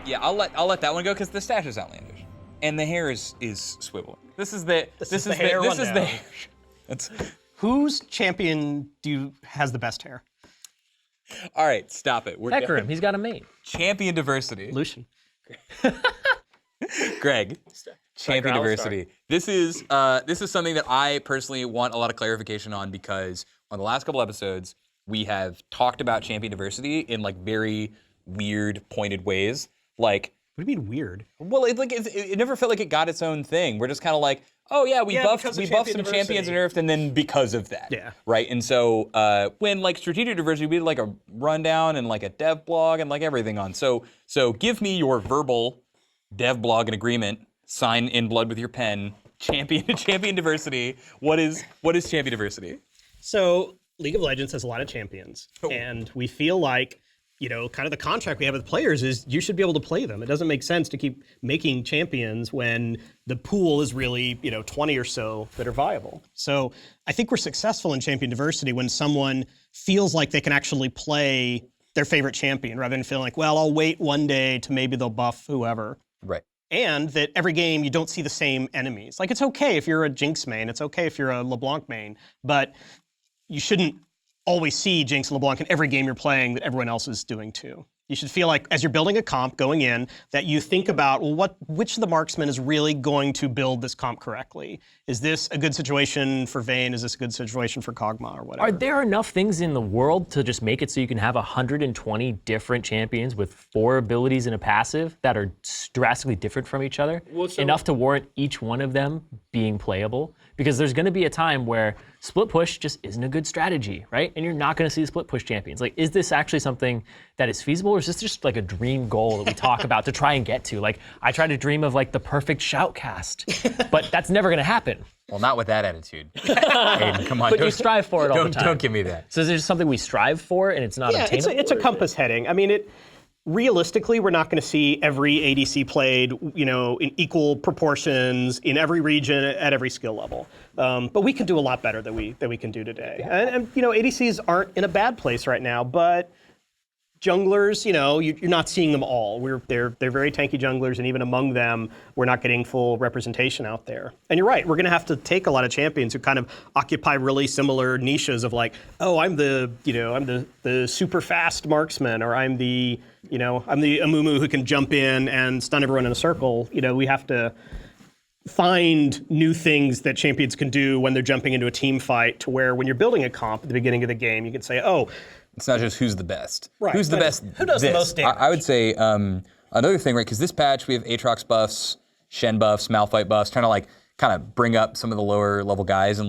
Yeah, I'll let that one go because the stash is outlandish, and the hair is swiveling. This is the hair. That's Whose champion has the best hair? all right. Stop it. We're Hecarim, he's got a mane. champion diversity. Lucian. Greg, champion diversity. This is something that I personally want a lot of clarification on because on the last couple episodes we have talked about champion diversity in like very weird, pointed ways. Like, what do you mean weird? well, it never felt like it got its own thing. We're just kind of like, oh yeah, we buffed some champions and nerfed, and then because of that, right? And so when like strategic diversity, we did like a rundown and like a dev blog and like everything on. So give me your verbal dev blog and agreement, sign in blood with your pen. Champion diversity. What is champion diversity? So League of Legends has a lot of champions, and we feel like, kind of the contract we have with players is you should be able to play them. It doesn't make sense to keep making champions when the pool is really, 20 or so that are viable. So I think we're successful in champion diversity when someone feels like they can actually play their favorite champion rather than feeling like, well, I'll wait one day to maybe they'll buff whoever. Right. And that every game you don't see the same enemies. Like, it's okay if you're a Jinx main, it's okay if you're a LeBlanc main, but you shouldn't always see Jinx and LeBlanc in every game you're playing that everyone else is doing too. You should feel like, as you're building a comp going in, that you think about, well, which of the marksmen is really going to build this comp correctly? Is this a good situation for Vayne? Is this a good situation for Kog'Maw or whatever? Are there enough things in the world to just make it so you can have 120 different champions with 4 abilities and a passive that are drastically different from each other? Enough to warrant each one of them being playable? Because there's going to be a time where split push just isn't a good strategy, right? And you're not going to see the split push champions. Like, is this actually something that is feasible, or is this just like a dream goal that we talk about to try and get to? Like, I try to dream of like the perfect shoutcast, but that's never going to happen. Well, not with that attitude. Hayden, come on. But you strive for it all the time. Don't give me that. So is it just something we strive for and it's not obtainable? It's a compass heading. I mean, realistically, we're not going to see every ADC played, in equal proportions in every region at every skill level. But we can do a lot better than we can do today. And ADCs aren't in a bad place right now, but junglers, you're not seeing them all. They're very tanky junglers, and even among them, we're not getting full representation out there. And you're right, we're going to have to take a lot of champions who kind of occupy really similar niches of like, oh, I'm the super fast marksman, or I'm the Amumu who can jump in and stun everyone in a circle. We have to find new things that champions can do when they're jumping into a team fight, to where when you're building a comp at the beginning of the game, you can say, oh, it's not just who's the best. Right. Who's the best? Who does the most damage? I would say another thing, right? Because this patch we have Aatrox buffs, Shen buffs, Malphite buffs, trying to kind of bring up some of the lower level guys, and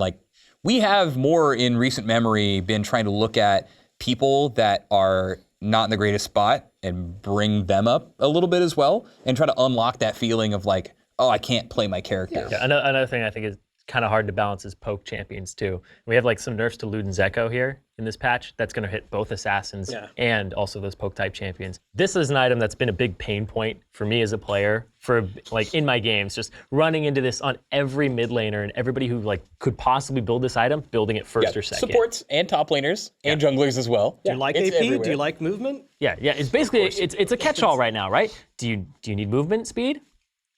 we have more in recent memory been trying to look at people that are not in the greatest spot and bring them up a little bit as well, and try to unlock that feeling of like, oh, I can't play my character. Yeah, another thing I think is kind of hard to balance is poke champions too. We have some nerfs to Luden's Echo here in this patch that's going to hit both assassins and also those poke type champions. This is an item that's been a big pain point for me as a player for in my games, just running into this on every mid laner and everybody who could possibly build this item, building it first or second. Supports and top laners and junglers as well. Do you like AP? Everywhere. Do you like movement? Yeah. It's basically it's a catch-all right now, right? Do you need movement speed?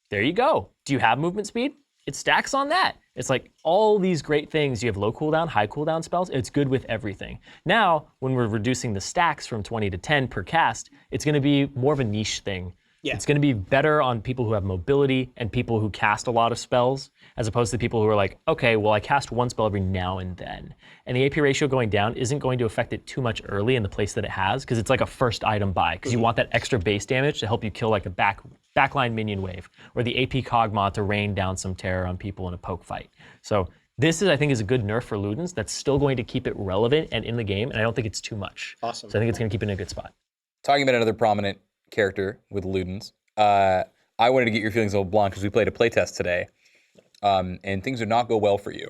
There you go. Do you have movement speed? It stacks on that. It's like all these great things. You have low cooldown, high cooldown spells. It's good with everything. Now, when we're reducing the stacks from 20 to 10 per cast, it's going to be more of a niche thing. Yeah. It's going to be better on people who have mobility and people who cast a lot of spells, as opposed to people who are like, okay, well, I cast one spell every now and then. And the AP ratio going down isn't going to affect it too much early in the place that it has, because it's like a first item buy, because you want that extra base damage to help you kill a backline minion wave, or the AP Kog'Maw to rain down some terror on people in a poke fight. So this I think is a good nerf for Ludens that's still going to keep it relevant and in the game, and I don't think it's too much. Awesome. So I think it's going to keep it in a good spot. Talking about another prominent character with Ludens, I wanted to get your feelings on LeBlanc because we played a playtest today, and things did not go well for you.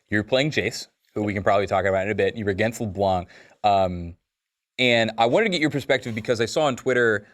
You're playing Jace, who we can probably talk about in a bit. You were against LeBlanc, and I wanted to get your perspective because I saw on Twitter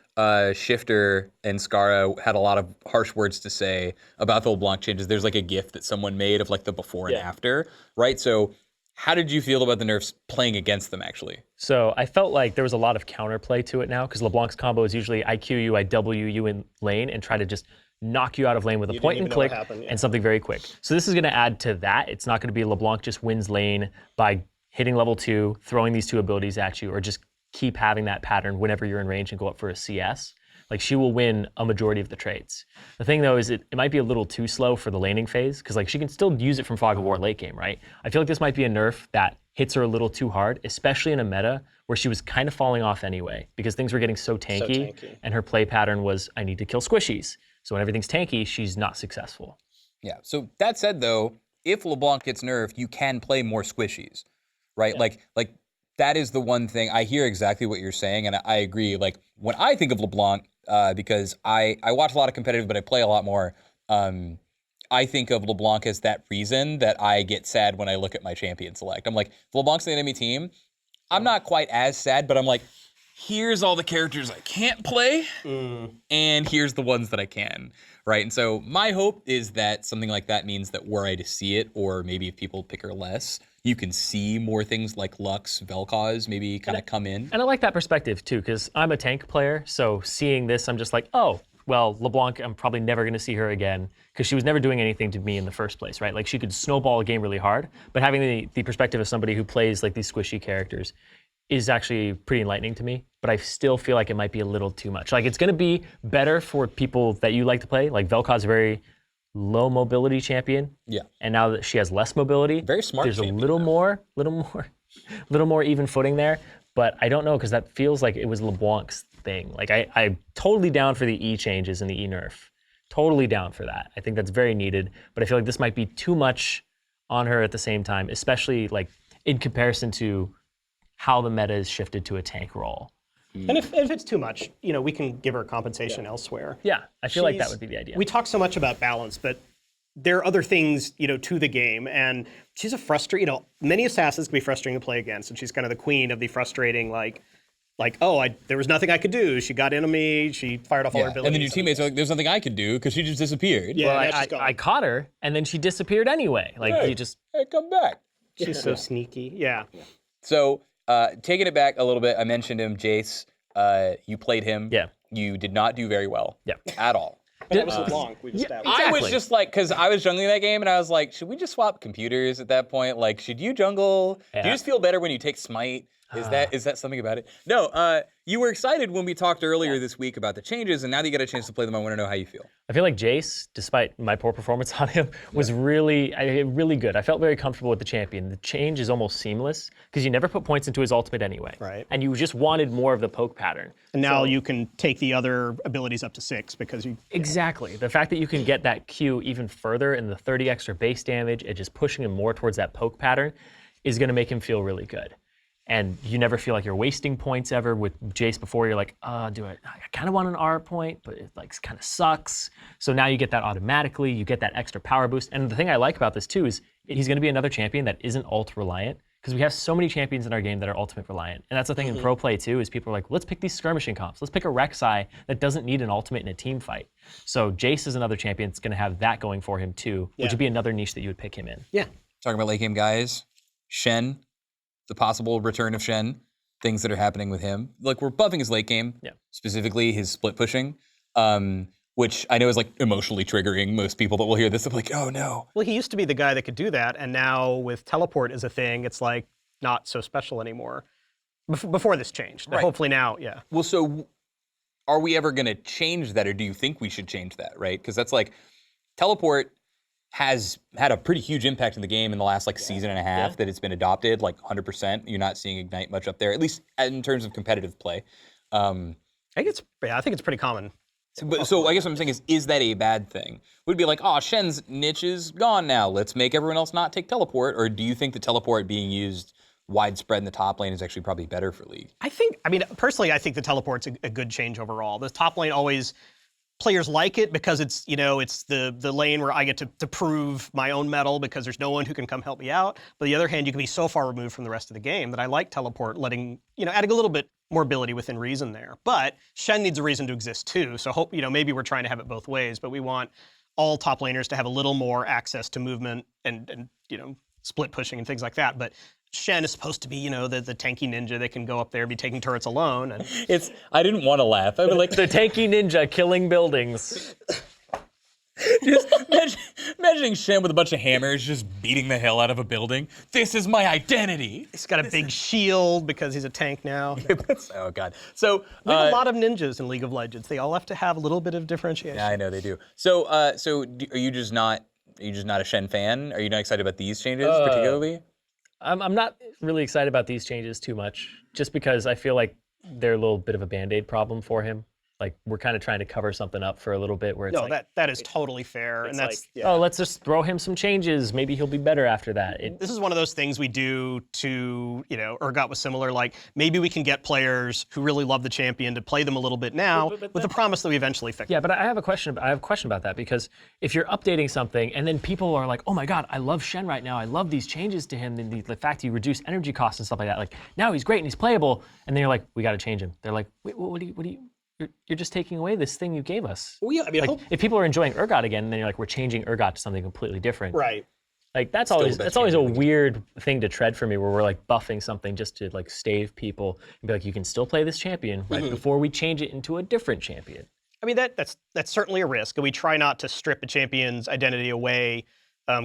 Shifter and Scara had a lot of harsh words to say about the LeBlanc changes. There's a GIF that someone made of the before and after, right? So How did you feel about the nerfs playing against them, actually? So I felt like there was a lot of counterplay to it now, because LeBlanc's combo is usually I Q you, I W you in lane, and try to just knock you out of lane with a point and click and something very quick. So this is going to add to that. It's not going to be LeBlanc just wins lane by hitting level 2, throwing these 2 abilities at you, or just keep having that pattern whenever you're in range and go up for a CS. Like, she will win a majority of the trades. The thing, though, is it might be a little too slow for the laning phase, because like she can still use it from Fog of War late game, right? I feel like this might be a nerf that hits her a little too hard, especially in a meta where she was kind of falling off anyway, because things were getting so tanky. And her play pattern was, I need to kill squishies. So when everything's tanky, she's not successful. Yeah, so that said, though, if LeBlanc gets nerfed, you can play more squishies, right? Yeah. Like that is the one thing. I hear exactly what you're saying, and I agree. Like, when I think of LeBlanc, because I watch a lot of competitive, but I play a lot more, I think of LeBlanc as that reason that I get sad when I look at my champion select. I'm like, if LeBlanc's the enemy team, I'm not quite as sad, but I'm like, here's all the characters I can't play, and here's the ones that I can, right? And so my hope is that something like that means that were I to see it, or maybe if people pick her less, you can see more things like Lux, Vel'Koz maybe kind of come in. And I like that perspective too, because I'm a tank player, so seeing this, I'm just like, oh, well, LeBlanc, I'm probably never going to see her again, because she was never doing anything to me in the first place, right? Like, she could snowball a game really hard, but having the perspective of somebody who plays like these squishy characters is actually pretty enlightening to me, but I still feel like it might be a little too much. Like, it's going to be better for people that you like to play. Like, Vel'Koz is a very low mobility champion. Yeah. And now that she has less mobility, very smart. There's a little more even footing there. But I don't know, because that feels like it was LeBlanc's thing. Like, I'm totally down for the E changes and the E nerf. Totally down for that. I think that's very needed. But I feel like this might be too much on her at the same time, especially like in comparison to how the meta is shifted to a tank role. And if it's too much, we can give her compensation elsewhere. Yeah, I feel like that would be the idea. We talk so much about balance, but there are other things, to the game, and she's a frustrating, many assassins can be frustrating to play against, and she's kind of the queen of the frustrating, there was nothing I could do. She got into me, she fired off all her abilities. And then your teammates are like, there's nothing I could do, because she just disappeared. Yeah, well, I caught her, and then she disappeared anyway. Like, hey, come back. She's so sneaky, yeah. So, taking it back a little bit, I mentioned him, Jace. You played him. Yeah. You did not do very well. Yeah. At all. But that was LeBlanc, we've established. Exactly. I was just like, because I was jungling that game, and I was like, should we just swap computers at that point? Like, should you jungle? Yeah. Do you just feel better when you take Smite? Is that something about it? No, you were excited when we talked earlier this week about the changes, and now that you got a chance to play them, I want to know how you feel. I feel like Jace, despite my poor performance on him, was really good. I felt very comfortable with the champion. The change is almost seamless, because you never put points into his ultimate anyway. Right. And you just wanted more of the poke pattern. And now you can take the other abilities up to 6, because you... Exactly. The fact that you can get that Q even further and the 30 extra base damage and just pushing him more towards that poke pattern is going to make him feel really good. And you never feel like you're wasting points ever. With Jace before, you're like, I kind of want an R point, but it kind of sucks. So now you get that automatically. You get that extra power boost. And the thing I like about this too is he's going to be another champion that isn't ult reliant, because we have so many champions in our game that are ultimate reliant. And that's the thing in pro play too, is people are like, let's pick these skirmishing comps. Let's pick a Rek'Sai that doesn't need an ultimate in a team fight. So Jace is another champion that's going to have that going for him too, which would be another niche that you would pick him in. Yeah. Talking about late game guys, Shen. The possible return of Shen, things that are happening with him. Like, we're buffing his late game, specifically his split pushing, which I know is like emotionally triggering most people that will hear this. They're like, oh no. Well, he used to be the guy that could do that, and now with teleport as a thing, it's like not so special anymore. Before this changed. Right. Hopefully now, yeah. Well, so are we ever going to change that, or do you think we should change that, right? Because that's like, teleport has had a pretty huge impact in the game in the last season and a half that it's been adopted, 100%. You're not seeing Ignite much up there, at least in terms of competitive play. I think it's pretty common. So I guess what I'm saying is that a bad thing? Would it be like, Shen's niche is gone now, let's make everyone else not take teleport? Or do you think the teleport being used widespread in the top lane is actually probably better for League? Personally, I think the teleport's a good change overall. The top lane always... Players like it because it's the lane where I get to prove my own mettle, because there's no one who can come help me out. But on the other hand, you can be so far removed from the rest of the game that I like teleport, adding a little bit more ability within reason there. But Shen needs a reason to exist too. So maybe we're trying to have it both ways, but we want all top laners to have a little more access to movement and split pushing and things like that. But Shen is supposed to be, the tanky ninja that can go up there and be taking turrets alone. And I didn't want to laugh. I was like, the tanky ninja killing buildings. Just imagining Shen with a bunch of hammers just beating the hell out of a building. This is my identity. He's got a big shield because he's a tank now. Oh God. So we have a lot of ninjas in League of Legends. They all have to have a little bit of differentiation. Yeah, I know they do. So are you just not a Shen fan? Are you not excited about these changes particularly? I'm not really excited about these changes too much, just because I feel like they're a little bit of a Band-Aid problem for him. Like, we're kind of trying to cover something up for a little bit where it's that is totally fair. And that's, let's just throw him some changes. Maybe he'll be better after that. This is one of those things we do to, Urgot was similar, like maybe we can get players who really love the champion to play them a little bit now with the promise that we eventually fix it. Yeah, but I have a question about that, because if you're updating something and then people are like, oh my God, I love Shen right now. I love these changes to him. And the fact you reduce energy costs and stuff like that. Like, now he's great and he's playable. And then you're like, we got to change him. They're like, wait, what do you You're just taking away this thing you gave us. Well, yeah, I mean, if people are enjoying Urgot again, then you're like, we're changing Urgot to something completely different. Right. Like, that's always a weird thing to tread for me, where we're like buffing something just to like stave people and be like, you can still play this champion right before we change it into a different champion. I mean, that's certainly a risk, and we try not to strip a champion's identity away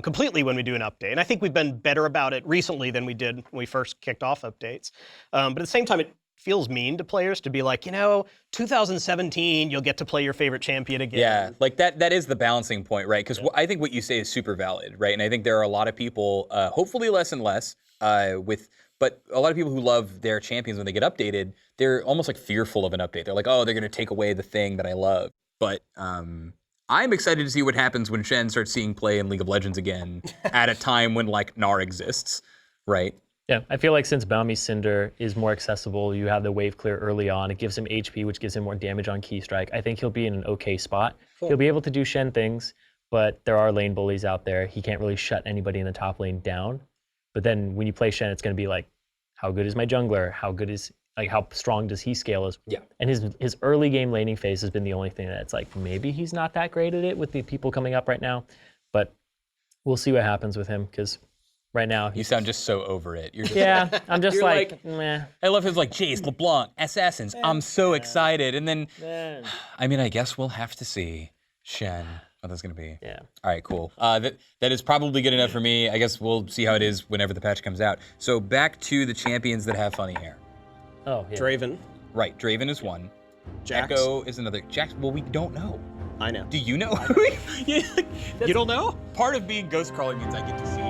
completely when we do an update. And I think we've been better about it recently than we did when we first kicked off updates. But at the same time, it feels mean to players to be like, 2017, you'll get to play your favorite champion again. Yeah, like that is the balancing point, right? Because I think what you say is super valid, right? And I think there are a lot of people, hopefully less and less, but a lot of people who love their champions when they get updated, they're almost like fearful of an update. They're like, oh, they're going to take away the thing that I love. But I'm excited to see what happens when Shen starts seeing play in League of Legends again at a time when like Gnar exists, right? Yeah, I feel like since Bounty Cinder is more accessible, you have the wave clear early on. It gives him HP, which gives him more damage on key strike. I think he'll be in an okay spot. Cool. He'll be able to do Shen things, but there are lane bullies out there. He can't really shut anybody in the top lane down. But then when you play Shen, it's going to be like, how good is my jungler? How strong does he scale? Yeah. And his early game laning phase has been the only thing that's like, maybe he's not that great at it with the people coming up right now. But we'll see what happens with him, because right now, you sound just so over it. I'm just like, meh. I love his like Jace, LeBlanc, Assassins. I'm so excited. And then, I mean, I guess we'll have to see Shen. What that's gonna be. Yeah. All right, cool. That is probably good enough for me. I guess we'll see how it is whenever the patch comes out. So back to the champions that have funny hair. Oh, yeah. Draven. Right, Draven is one. Jax. Echo is another. Jax. Well, we don't know. I know. Do you know? You don't know? Part of being Ghostcrawler means I get to see